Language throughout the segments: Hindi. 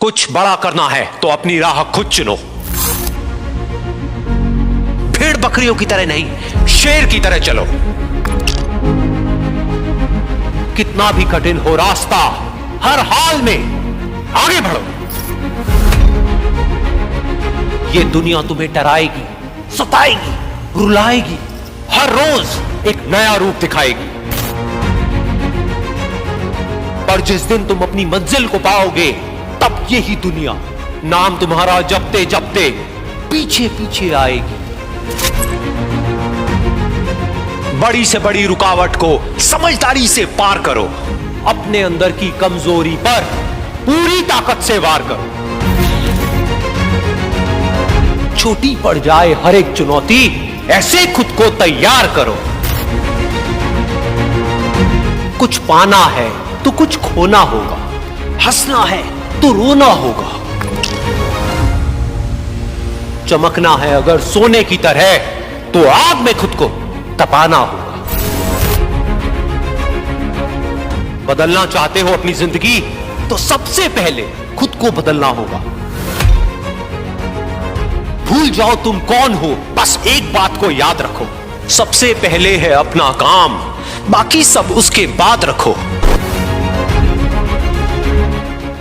कुछ बड़ा करना है तो अपनी राह खुद चुनो। भेड़ बकरियों की तरह नहीं, शेर की तरह चलो। कितना भी कठिन हो रास्ता, हर हाल में आगे बढ़ो। ये दुनिया तुम्हें डराएगी, सताएगी, रुलाएगी, हर रोज एक नया रूप दिखाएगी। पर जिस दिन तुम अपनी मंजिल को पाओगे, तब यही दुनिया नाम तुम्हारा जपते जपते पीछे पीछे आएगी। बड़ी से बड़ी रुकावट को समझदारी से पार करो। अपने अंदर की कमजोरी पर पूरी ताकत से वार करो। छोटी पड़ जाए हर एक चुनौती, ऐसे खुद को तैयार करो। कुछ पाना है तो कुछ खोना होगा, हंसना है तो रोना होगा, चमकना है अगर सोने की तरह तो आग में खुद को तपाना होगा। बदलना चाहते हो अपनी जिंदगी तो सबसे पहले खुद को बदलना होगा। भूल जाओ तुम कौन हो, बस एक बात को याद रखो, सबसे पहले है अपना काम, बाकी सब उसके बाद रखो।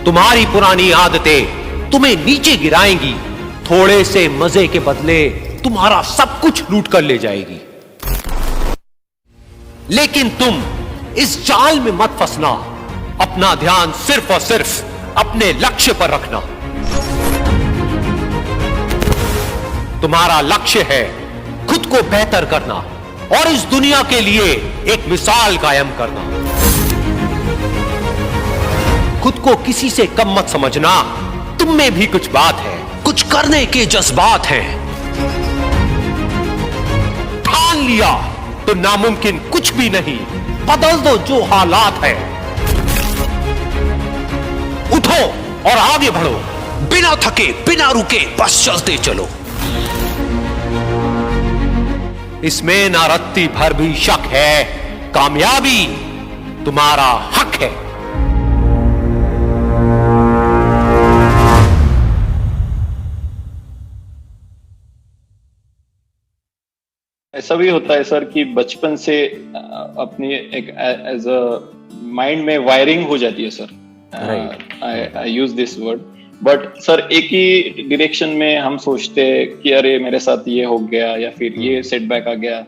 तुम्हारी पुरानी आदतें तुम्हें नीचे गिराएंगी, थोड़े से मजे के बदले तुम्हारा सब कुछ लूट कर ले जाएगी। लेकिन तुम इस जाल में मत फंसना, अपना ध्यान सिर्फ और सिर्फ अपने लक्ष्य पर रखना। तुम्हारा लक्ष्य है खुद को बेहतर करना और इस दुनिया के लिए एक मिसाल कायम करना। खुद को किसी से कम मत समझना, तुम में भी कुछ बात है, कुछ करने के जज्बात हैं। ठान लिया तो नामुमकिन कुछ भी नहीं, बदल दो जो हालात है। उठो और आगे बढ़ो, बिना थके बिना रुके बस चलते चलो। इसमें ना रत्ती भर भी शक है, कामयाबी तुम्हारा हक है। ऐसा भी होता है सर कि बचपन से अपनी एक एज अ माइंड में वायरिंग हो जाती है sir. I use this word, but sir एक ही डायरेक्शन में हम सोचते हैं कि अरे मेरे साथ ये हो गया या फिर ये सेटबैक आ गया,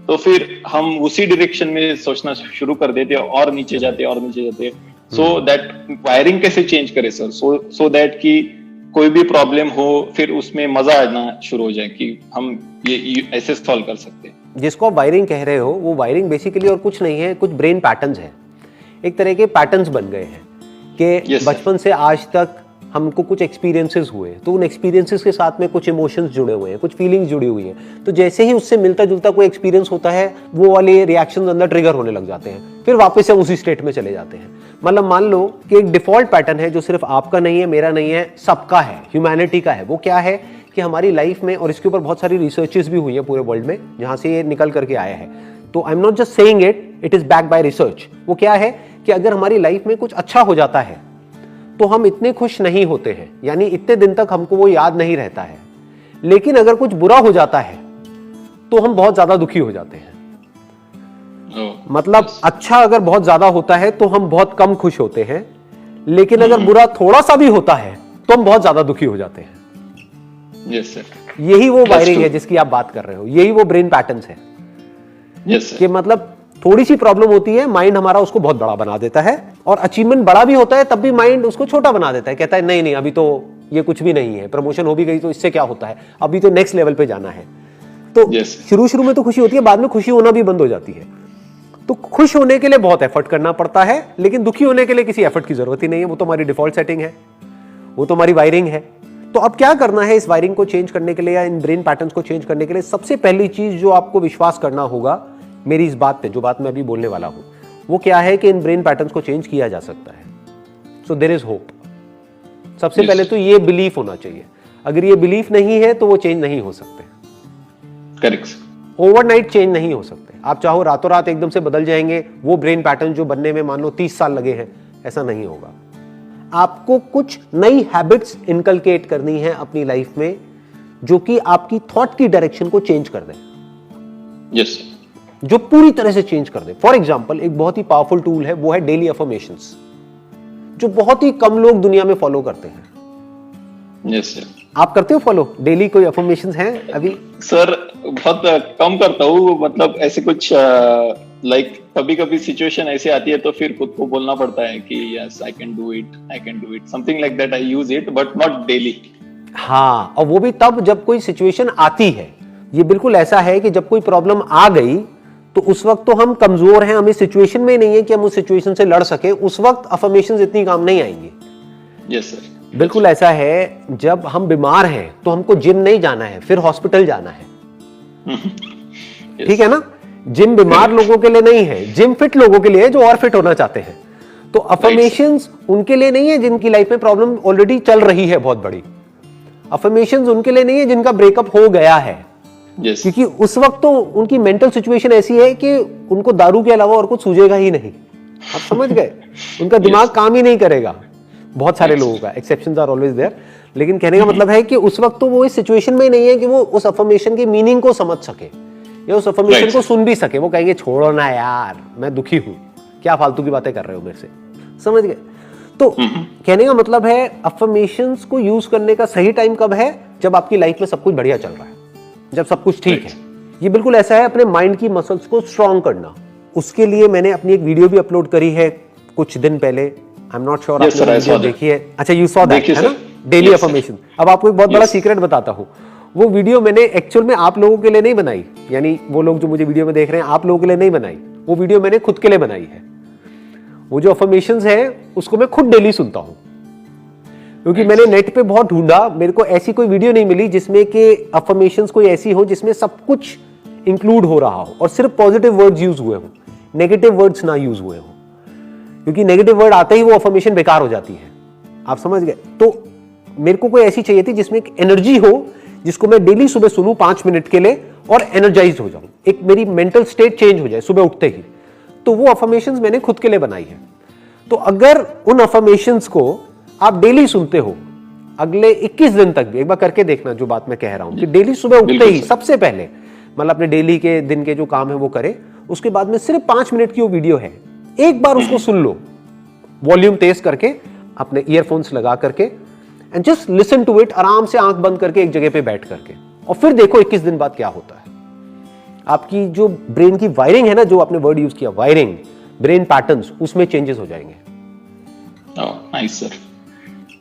तो फिर हम उसी डायरेक्शन में सोचना शुरू कर देते हैं और नीचे जाते हैं। सो दैट वायरिंग कैसे चेंज करे सर, सो दैट कि कोई भी प्रॉब्लम हो फिर उसमें मजा आना शुरू हो जाए कि हम ये ऐसे सॉल्व कर सकते हैं। जिसको आप वायरिंग कह रहे हो, वो वायरिंग बेसिकली और कुछ नहीं है, कुछ ब्रेन पैटर्न्स है। एक तरह के पैटर्न्स बन गए हैं कि बचपन से आज तक हमको कुछ एक्सपीरियंसेस हुए, तो उन एक्सपीरियंसेस के साथ में कुछ इमोशंस जुड़े हुए हैं, कुछ फीलिंग्स जुड़ी हुई हैं। तो जैसे ही उससे मिलता जुलता कोई एक्सपीरियंस होता है, वो वाले रिएक्शंस अंदर ट्रिगर होने लग जाते हैं, फिर वापस से उसी स्टेट में चले जाते हैं। मतलब मान लो कि एक डिफॉल्ट पैटर्न है जो सिर्फ आपका नहीं है, मेरा नहीं है, सबका है, ह्यूमैनिटी का है। वो क्या है कि हमारी लाइफ में, और इसके ऊपर बहुत सारी रिसर्चेस भी हुई है पूरे वर्ल्ड में जहां से ये निकल करके आया है, तो I am not just saying it is backed by research. वो क्या है कि अगर हमारी लाइफ में कुछ अच्छा हो जाता है तो हम इतने खुश नहीं होते हैं, यानी इतने दिन तक हमको वो याद नहीं रहता है। लेकिन अगर कुछ बुरा हो जाता है तो हम बहुत ज्यादा दुखी हो जाते हैं। मतलब अच्छा अगर बहुत ज्यादा होता है तो हम बहुत कम खुश होते हैं, लेकिन अगर बुरा थोड़ा सा भी होता है तो हम बहुत ज्यादा दुखी हो जाते हैं। यस सर, यही वो वायरिंग है जिसकी आप बात कर रहे हो, यही वो ब्रेन पैटर्न्स है। यस सर, कि मतलब थोड़ी सी प्रॉब्लम होती है, माइंड हमारा उसको बहुत बड़ा बना देता है, और अचीवमेंट बड़ा भी होता है तब भी माइंड उसको छोटा बना देता है। कहता है नहीं नहीं, अभी तो ये कुछ भी नहीं है, प्रमोशन हो भी गई तो इससे क्या होता है, अभी तो नेक्स्ट लेवल पे जाना है। तो शुरू में तो खुशी होती है, बाद में खुशी होना भी बंद हो जाती है। तो खुश होने के लिए बहुत एफर्ट करना पड़ता है, लेकिन दुखी होने के लिए किसी एफर्ट की जरूरत ही नहीं है। वो तो हमारी डिफॉल्ट सेटिंग है, वो तो हमारी वायरिंग है। तो अब क्या करना है इस वायरिंग को चेंज करने के लिए, या इन ब्रेन पैटर्न्स को चेंज करने के लिए? सबसे पहली चीज जो आपको विश्वास करना होगा मेरी इस बात पे, जो बात मैं अभी बोलने वाला हूं, वो क्या है कि इन ब्रेन पैटर्न्स को चेंज किया जा सकता है। So there is hope. सबसे पहले तो ये बिलीफ होना चाहिए। अगर ये बिलीफ नहीं है तो वो चेंज नहीं हो सकते। करेक्ट। ओवरनाइट चेंज नहीं हो सकते। आप चाहो रातों रात एकदम से बदल जाएंगे, वो ब्रेन पैटर्न जो बनने में मान लो 30 साल लगे हैं, ऐसा नहीं होगा। आपको कुछ नई हैबिट्स इनकलकेट करनी है अपनी लाइफ में जो कि आपकी थॉट की डायरेक्शन को चेंज कर दे। यस, जो पूरी तरह से चेंज कर दे। फॉर एग्जाम्पल, एक बहुत ही पावरफुल टूल है, वो है डेली अफर्मेशंस, जो बहुत ही कम लोग दुनिया में फॉलो करते हैं। Yes sir. आप करते हो फॉलो डेली? कोई अफर्मेशंस हैं अभी? सर बहुत कम करता हूँ, मतलब ऐसे कुछ लाइक कभी कभी सिचुएशन ऐसी आती है तो फिर खुद को बोलना पड़ता है कि yes I can do it, something like that. I use it but not daily. हाँ, और वो भी तब जब कोई सिचुएशन आती है। ये बिल्कुल ऐसा है कि जब कोई प्रॉब्लम आ गई तो उस वक्त तो हम कमजोर हैं, हमें सिचुएशन में नहीं है कि हम उस सिचुएशन से लड़ सके, उस वक्त अफर्मेशंस इतनी काम नहीं आएंगी। Yes sir. बिल्कुल ऐसा है, जब हम बीमार हैं तो हमको जिम नहीं जाना है, फिर हॉस्पिटल जाना है। ठीक है ना? जिम बीमार लोगों के लिए नहीं है, जिम फिट लोगों के लिए है जो और फिट होना चाहते हैं। तो अफर्मेशंस उनके लिए नहीं है जिनकी लाइफ में प्रॉब्लम ऑलरेडी चल रही है बहुत बड़ी। अफर्मेशंस उनके लिए नहीं है जिनका ब्रेकअप हो गया है। yes. क्योंकि उस वक्त तो उनकी मेंटल सिचुएशन ऐसी है कि उनको दारू के अलावा और कुछ सूझेगा ही नहीं। आप समझ गए? उनका दिमाग काम ही नहीं करेगा। बहुत सारे लोगों का, एक्सेप्शंस आर ऑलवेज देयर, लेकिन कहने का मतलब है कि उस वक्त तो वो इस सिचुएशन में नहीं है कि वो उस अफर्मेशन की मीनिंग को समझ सके या उस अफर्मेशन को सुन भी सके। वो कहेंगे छोड़ो ना यार, मैं दुखी हूं, क्या फालतू की बातें कर रहे हो मेरे से। समझ गए? तो कहने का मतलब है अफर्मेशंस को यूज करने का सही टाइम कब है? जब आपकी लाइफ में सब कुछ बढ़िया चल रहा है, जब सब कुछ ठीक है। ये बिल्कुल ऐसा है अपने माइंड की मसल्स को स्ट्रांग करना। उसके लिए मैंने अपनी एक वीडियो भी अपलोड करी है कुछ दिन पहले। आई एम नॉट श्योर आपने वीडियो देखी है? अच्छा, यू सॉ दैट, है ना? Daily affirmation. अब आपको एक बहुत बड़ा सीक्रेट बताता हूं। वो वीडियो मैंने एक्चुअल में आप लोगों के लिए नहीं बनाई, यानी वो लोग जो मुझे वीडियो में देख रहे हैं आप लोगों के लिए नहीं बनाई। वो वीडियो मैंने खुद के लिए बनाई है। वो जो अफर्मेशंस है उसको मैं खुद डेली सुनता हूं, क्योंकि मैंने नेट पे बहुत ढूंढा, मेरे को ऐसी कोई वीडियो नहीं मिली जिसमें कि अफर्मेशंस कोई ऐसी हो जिसमें सब कुछ इंक्लूड हो रहा हो और सिर्फ पॉजिटिव वर्ड्स यूज हुए हो, नेगेटिव वर्ड्स ना यूज हुए हो। क्योंकि नेगेटिव वर्ड आते ही वो अफर्मेशन बेकार हो जाती है। आप समझ गए? तो मेरे को कोई ऐसी चाहिए थी जिसमें एक एनर्जी हो, जिसको मैं डेली सुबह सुनूं 5 मिनट के लिए और एनर्जाइज हो जाऊं, एक मेरी मेंटल स्टेट चेंज हो जाए सुबह उठते ही। तो वो अफर्मेशंस मैंने खुद के लिए बनाई है। तो अगर उन अफर्मेशंस को आप डेली सुनते हो अगले 21 दिन तक भी, एक बार करके देखना जो बात मैं कह रहा हूं, कि डेली सुबह उठते ही सबसे पहले मतलब अपने डेली के दिन के जो काम है वो करे, उसके बाद में सिर्फ 5 मिनट की वो वीडियो है, एक बार उसको सुन लो वॉल्यूम तेज करके, अपने ईयरफोन्स लगा करके, and just listen to it, आराम से आंख बंद करके एक जगह पे बैठ करके, और फिर देखो 21 दिन बाद क्या होता है। आपकी जो ब्रेन की वायरिंग है ना, जो आपने वर्ड यूज किया वायरिंग, ब्रेन पैटर्न्स, उसमें चेंजेस हो जाएंगे। Nice sir.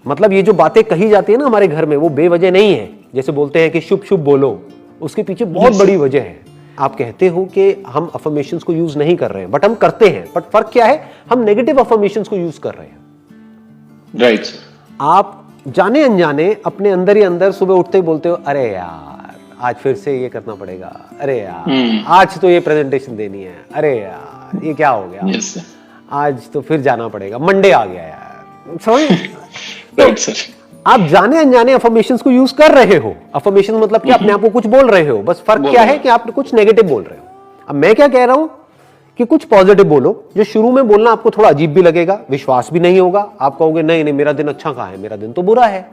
मतलब ये जो बातें कही जाती है ना हमारे घर में, वो बेवजह नहीं है। जैसे बोलते हैं कि शुभ शुभ बोलो, उसके पीछे बहुत बड़ी वजह है। आप कहते हो कि हम अफर्मेशंस को यूज नहीं कर रहे हैं, बट हम करते हैं। बट फर्क क्या है? हम नेगेटिव अफर्मेशंस को यूज कर रहे हैं। Right sir. आप जाने अनजाने अपने अंदर ही अंदर सुबह उठते ही बोलते हो, अरे यार आज फिर से ये करना पड़ेगा, अरे यार आज तो ये प्रेजेंटेशन देनी है, अरे यार ये क्या हो गया, yes, आज तो फिर जाना पड़ेगा, मंडे आ गया यार। समझ? Right sir. आप जाने अनजाने अफर्मेशंस को यूज कर रहे हो। अफर्मेशन मतलब कि अपने आप को कुछ बोल रहे हो, बस फर्क क्या है कि आप कुछ नेगेटिव बोल रहे हो। अब मैं क्या कह रहा हूं कि कुछ पॉजिटिव बोलो। जो शुरू में बोलना आपको थोड़ा अजीब भी लगेगा, विश्वास भी नहीं होगा, आप कहोगे नहीं नहीं मेरा दिन अच्छा कहां है, मेरा दिन तो बुरा है।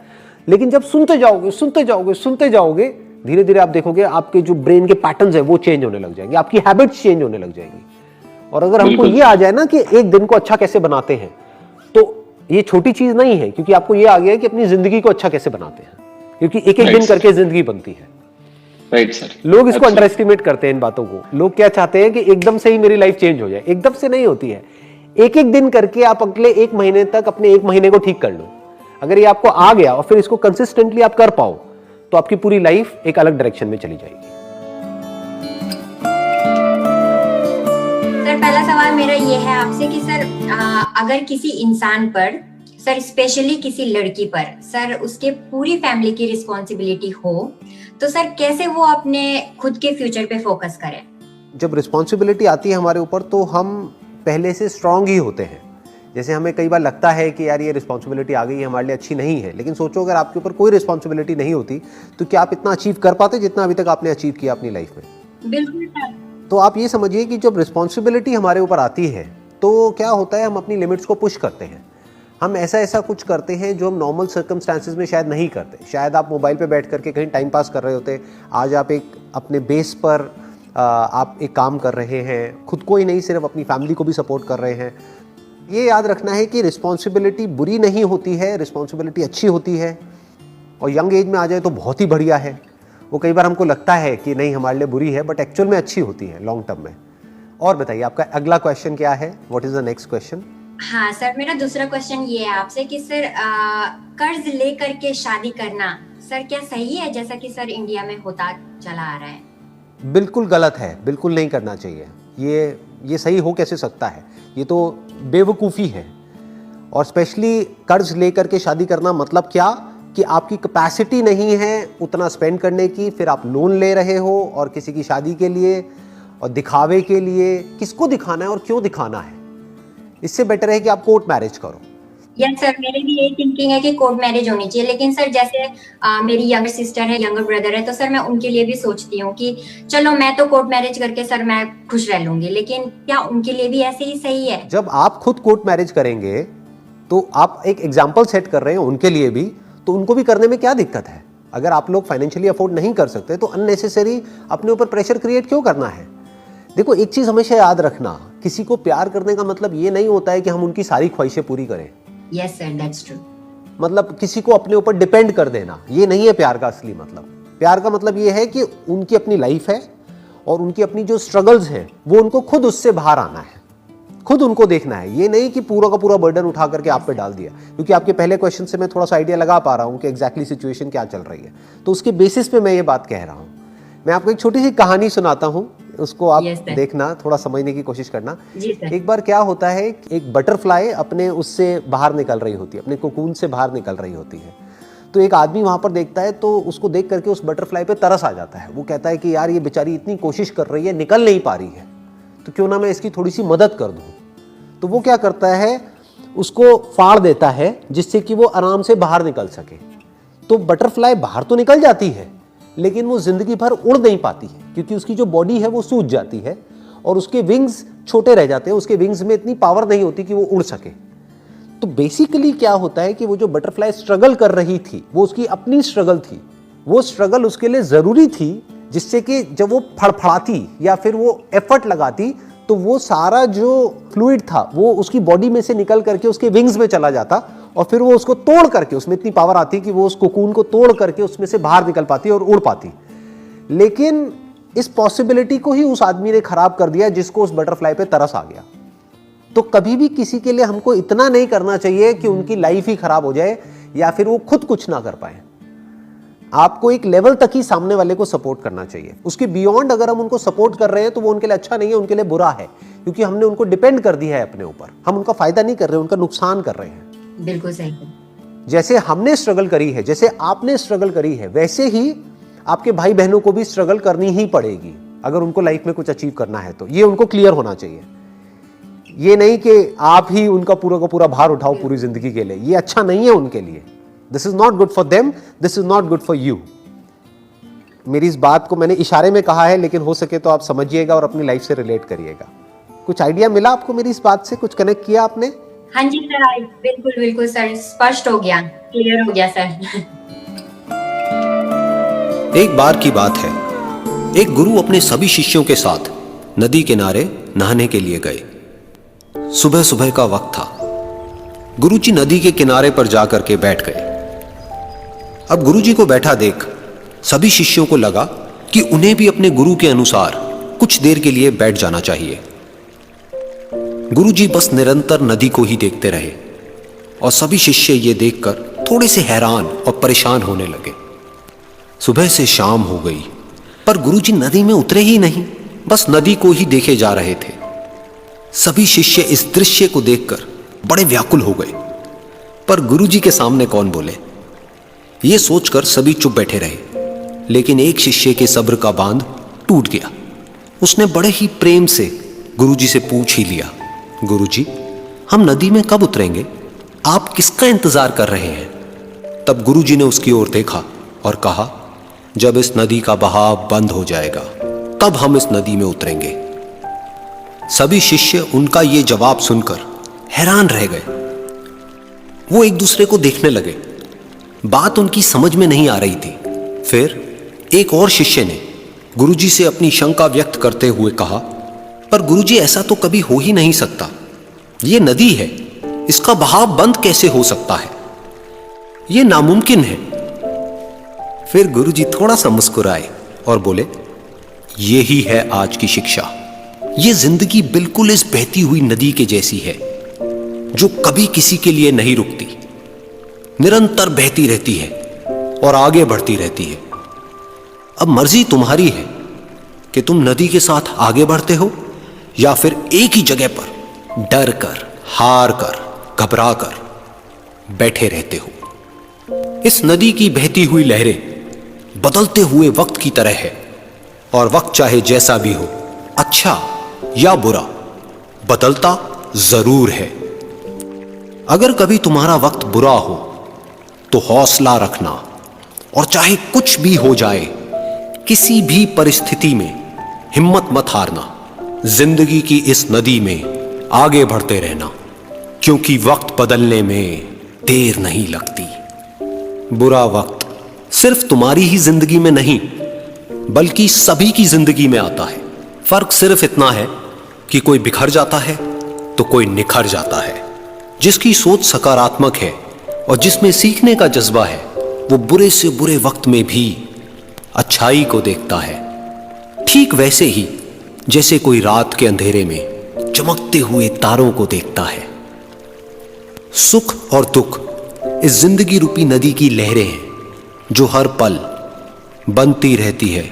लेकिन जब सुनते जाओगे सुनते जाओगे सुनते जाओगे, धीरे धीरे आप देखोगे आपके जो ब्रेन के पैटर्न्स है वो चेंज होने लग जाएंगे, आपकी हैबिट्स चेंज होने लग जाएंगी। और अगर हमको ये आ जाए ना कि एक दिन को अच्छा कैसे बनाते हैं, तो ये छोटी चीज नहीं है, क्योंकि आपको ये आ गया है कि अपनी जिंदगी को अच्छा कैसे बनाते हैं, क्योंकि एक एक दिन करके जिंदगी बनती है। Right sir. लोग इसको अंडर एस्टिमेट करते हैं इन बातों को। लोग क्या चाहते हैं कि एकदम से ही मेरी लाइफ चेंज हो जाए। एकदम से नहीं होती है। एक एक दिन करके आप अगले 1 महीने तक अपने 1 महीने को ठीक कर लो। अगर ये आपको आ गया और फिर इसको कंसिस्टेंटली आप कर पाओ, तो आपकी पूरी लाइफ एक अलग डायरेक्शन में चली जाएगी। सर पहला सवाल मेरा ये है आपसे कि सर अगर किसी इंसान पर, सर स्पेशली किसी लड़की पर, सर उसके पूरी फैमिली की रिस्पॉन्सिबिलिटी हो, तो सर कैसे वो अपने खुद के फ्यूचर पे फोकस करें? जब रिस्पॉन्सिबिलिटी आती है हमारे ऊपर, तो हम पहले से स्ट्रांग ही होते हैं। जैसे हमें कई बार लगता है कि यार ये रिस्पॉन्सिबिलिटी आ गई है, हमारे लिए अच्छी नहीं है, लेकिन सोचो अगर आपके ऊपर कोई रिस्पॉन्सिबिलिटी नहीं होती तो क्या आप इतना अचीव कर पाते जितना अभी तक आपने अचीव किया अपनी लाइफ में? बिल्कुल सर। तो आप ये समझिए कि जब रिस्पॉन्सिबिलिटी हमारे ऊपर आती है तो क्या होता है, हम अपनी लिमिट्स को पुश करते हैं, हम ऐसा कुछ करते हैं जो हम नॉर्मल सर्कमस्टांसेस में शायद नहीं करते। शायद आप मोबाइल पे बैठ करके कहीं टाइम पास कर रहे होते, आज आप एक अपने बेस पर आप एक काम कर रहे हैं, खुद को ही नहीं सिर्फ अपनी फैमिली को भी सपोर्ट कर रहे हैं। ये याद रखना है कि रिस्पॉन्सिबिलिटी बुरी नहीं होती है, रिस्पॉन्सिबिलिटी अच्छी होती है, और यंग एज में आ जाए तो बहुत ही बढ़िया है। वो कई बार हमको लगता है कि नहीं हमारे लिए बुरी है, बट एक्चुअल में अच्छी होती है लॉन्ग टर्म में। और बताइए आपका अगला क्वेश्चन क्या है, what is the next question? हाँ सर, मेरा दूसरा क्वेश्चन ये है आपसे कि सर कर्ज लेकर के शादी करना सर क्या सही है, जैसा कि सर इंडिया में होता चला आ रहा है? बिल्कुल गलत है, बिल्कुल नहीं करना चाहिए। ये सही हो कैसे सकता है? ये तो बेवकूफ़ी है। और स्पेशली कर्ज लेकर के शादी करना मतलब क्या कि आपकी कैपेसिटी नहीं है उतना स्पेंड करने की, फिर आप लोन ले रहे हो और किसी की शादी के लिए और दिखावे के लिए। किसको दिखाना है और क्यों दिखाना है? इससे बेटर है कि आप कोर्ट मैरिज करो। यस सर, मेरी भी यही थिंकिंग है कि कोर्ट मैरिज होनी चाहिए। लेकिन सर जैसे मेरी यंगर सिस्टर है, यंगर ब्रदर है, तो सर मैं उनके लिए भी सोचती हूँ कि चलो मैं तो कोर्ट मैरिज करके सर मैं खुश रह लूंगी, लेकिन क्या उनके लिए भी ऐसे ही सही है? जब आप खुद कोर्ट मैरिज करेंगे तो आप एक एग्जाम्पल सेट कर रहे हैं उनके लिए भी, तो उनको भी करने में क्या दिक्कत है? अगर आप लोग फाइनेंशियली अफोर्ड नहीं कर सकते तो अननेसेसरी अपने ऊपर प्रेशर क्रिएट क्यों करना है? देखो एक चीज हमेशा याद रखना, किसी को प्यार करने का मतलब ये नहीं होता है कि हम उनकी सारी ख्वाहिशें पूरी करें। Yes sir, that's true. मतलब किसी को अपने ऊपर डिपेंड कर देना, ये नहीं है प्यार का असली मतलब। प्यार का मतलब ये है कि उनकी अपनी लाइफ है और उनकी अपनी जो स्ट्रगल्स हैं वो उनको खुद उससे बाहर आना है, खुद उनको देखना है। ये नहीं कि पूरा का पूरा बर्डन उठा करके आप पे डाल दिया। क्योंकि आपके पहले क्वेश्चन से मैं थोड़ा सा आइडिया लगा पा रहा हूँ कि एग्जैक्टली सिचुएशन क्या चल रही है, तो उसके बेसिस पे मैं ये बात कह रहा हूँ। मैं आपको एक छोटी सी कहानी सुनाता हूँ, उसको आप देखना, थोड़ा समझने की कोशिश करना। एक बार क्या होता है, एक बटरफ्लाई अपने उससे बाहर निकल रही होती है, अपने कोकून से बाहर निकल रही होती है। तो एक आदमी वहां पर देखता है, तो उसको देख करके उस बटरफ्लाई पे तरस आ जाता है। वो कहता है कि यार ये बेचारी इतनी कोशिश कर रही है, निकल नहीं पा रही है, तो क्यों ना मैं इसकी थोड़ी सी मदद कर दूं। तो वो क्या करता है, उसको फाड़ देता है जिससे कि वो आराम से बाहर निकल सके। तो बटरफ्लाई बाहर तो निकल जाती है, लेकिन वो जिंदगी भर उड़ नहीं पाती है, क्योंकि उसकी जो बॉडी है वो सूज जाती है और उसके विंग्स छोटे रह जाते हैं। उसके विंग्स में इतनी पावर नहीं होती कि वो उड़ सके। तो बेसिकली क्या होता है कि वो जो बटरफ्लाई स्ट्रगल कर रही थी, वो उसकी अपनी स्ट्रगल थी। वो स्ट्रगल उसके लिए जरूरी थी, जिससे कि जब वो फड़फड़ाती या फिर वो एफर्ट लगाती तो वो सारा जो फ्लूइड था वो उसकी बॉडी में से निकल करके उसके विंग्स में चला जाता, और फिर वो उसको तोड़ करके, उसमें इतनी पावर आती कि वो उस कोकून को तोड़ करके उसमें से बाहर निकल पाती और उड़ पाती। लेकिन इस पॉसिबिलिटी को ही उस आदमी ने खराब कर दिया जिसको उस बटरफ्लाई पे तरस आ गया। तो कभी भी किसी के लिए हमको इतना नहीं करना चाहिए कि उनकी लाइफ ही खराब हो जाए या फिर वो खुद कुछ ना कर पाए। आपको एक लेवल तक ही सामने वाले को सपोर्ट करना चाहिए, उसके बियॉन्ड अगर हम उनको सपोर्ट कर रहे हैं तो वो उनके लिए अच्छा नहीं है, उनके लिए बुरा है, क्योंकि हमने उनको डिपेंड कर दिया है अपने ऊपर। हम उनका फायदा नहीं कर रहे, उनका नुकसान कर रहे हैं। बिल्कुल सही। जैसे हमने स्ट्रगल करी है, जैसे आपने स्ट्रगल करी है, वैसे ही आपके भाई बहनों को भी स्ट्रगल करनी ही पड़ेगी अगर उनको लाइफ में कुछ अचीव करना है। तो ये उनको क्लियर होना चाहिए। ये नहीं कि आप ही उनका पूरा का पूरा भार उठाओ पूरी जिंदगी के लिए, ये अच्छा नहीं है उनके लिए। This is not good for them, this is not good for you. मेरी इस बात को मैंने इशारे में कहा है, लेकिन हो सके तो आप समझिएगा और अपनी लाइफ से रिलेट करिएगा। कुछ आइडिया मिला आपको मेरी इस बात से? कुछ कनेक्ट किया आपने? हाँ जी सर, बिल्कुल बिल्कुल सर, स्पष्ट हो गया, क्लियर हो गया सर। एक बार की बात है, एक गुरु अपने सभी शिष्यों के साथ नदी किनारे नहाने के लिए गए। सुबह सुबह का वक्त था। गुरुजी नदी के किनारे पर जाकर के बैठ गए। अब गुरुजी को बैठा देख सभी शिष्यों को लगा कि उन्हें भी अपने गुरु के अनुसार कुछ देर के लिए बैठ जाना चाहिए। गुरुजी बस निरंतर नदी को ही देखते रहे और सभी शिष्य ये देखकर थोड़े से हैरान और परेशान होने लगे। सुबह से शाम हो गई, पर गुरुजी नदी में उतरे ही नहीं, बस नदी को ही देखे जा रहे थे। सभी शिष्य इस दृश्य को देखकर बड़े व्याकुल हो गए, पर गुरुजी के सामने कौन बोले, ये सोचकर सभी चुप बैठे रहे। लेकिन एक शिष्य के सब्र का बांध टूट गया। उसने बड़े ही प्रेम से गुरुजी से पूछ ही लिया, गुरुजी, हम नदी में कब उतरेंगे? आप किसका इंतजार कर रहे हैं? तब गुरुजी ने उसकी ओर देखा और कहा, जब इस नदी का बहाव बंद हो जाएगा तब हम इस नदी में उतरेंगे। सभी शिष्य उनका ये जवाब सुनकर हैरान रह गए। वो एक दूसरे को देखने लगे। बात उनकी समझ में नहीं आ रही थी। फिर एक और शिष्य ने गुरुजी से अपनी शंका व्यक्त करते हुए कहा, पर गुरुजी ऐसा तो कभी हो ही नहीं सकता। ये नदी है, इसका बहाव बंद कैसे हो सकता है? ये नामुमकिन है। फिर गुरुजी थोड़ा सा मुस्कुराए और बोले, यही है आज की शिक्षा। ये जिंदगी बिल्कुल इस बहती हुई नदी के जैसी है, जो कभी किसी के लिए नहीं रुकती, निरंतर बहती रहती है और आगे बढ़ती रहती है। अब मर्जी तुम्हारी है कि तुम नदी के साथ आगे बढ़ते हो या फिर एक ही जगह पर डर कर, हार कर, घबरा कर बैठे रहते हो। इस नदी की बहती हुई लहरें बदलते हुए वक्त की तरह है, और वक्त चाहे जैसा भी हो, अच्छा या बुरा, बदलता जरूर है। अगर कभी तुम्हारा वक्त बुरा हो तो हौसला रखना, और चाहे कुछ भी हो जाए, किसी भी परिस्थिति में हिम्मत मत हारना। जिंदगी की इस नदी में आगे बढ़ते रहना, क्योंकि वक्त बदलने में देर नहीं लगती। बुरा वक्त सिर्फ तुम्हारी ही जिंदगी में नहीं, बल्कि सभी की जिंदगी में आता है। फर्क सिर्फ इतना है कि कोई बिखर जाता है तो कोई निखर जाता है। जिसकी सोच सकारात्मक है और जिसमें सीखने का जज्बा है, वो बुरे से बुरे वक्त में भी अच्छाई को देखता है। ठीक वैसे ही जैसे कोई रात के अंधेरे में चमकते हुए तारों को देखता है। सुख और दुख इस जिंदगी रूपी नदी की लहरें हैं, जो हर पल बनती रहती है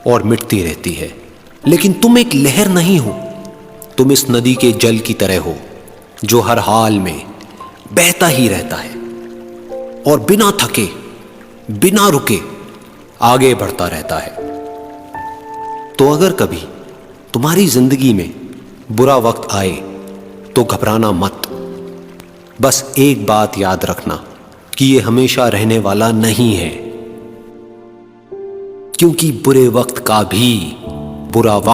और मिटती रहती है। लेकिन तुम एक लहर नहीं हो, तुम इस नदी के जल की तरह हो, जो हर हाल में बहता ही रहता है और बिना थके, बिना रुके आगे बढ़ता रहता है। तो अगर कभी तुम्हारी जिंदगी में बुरा वक्त आए तो घबराना मत। बस एक बात याद रखना कि ये हमेशा रहने वाला नहीं है, क्योंकि बुरे वक्त का भी बुरा वक्त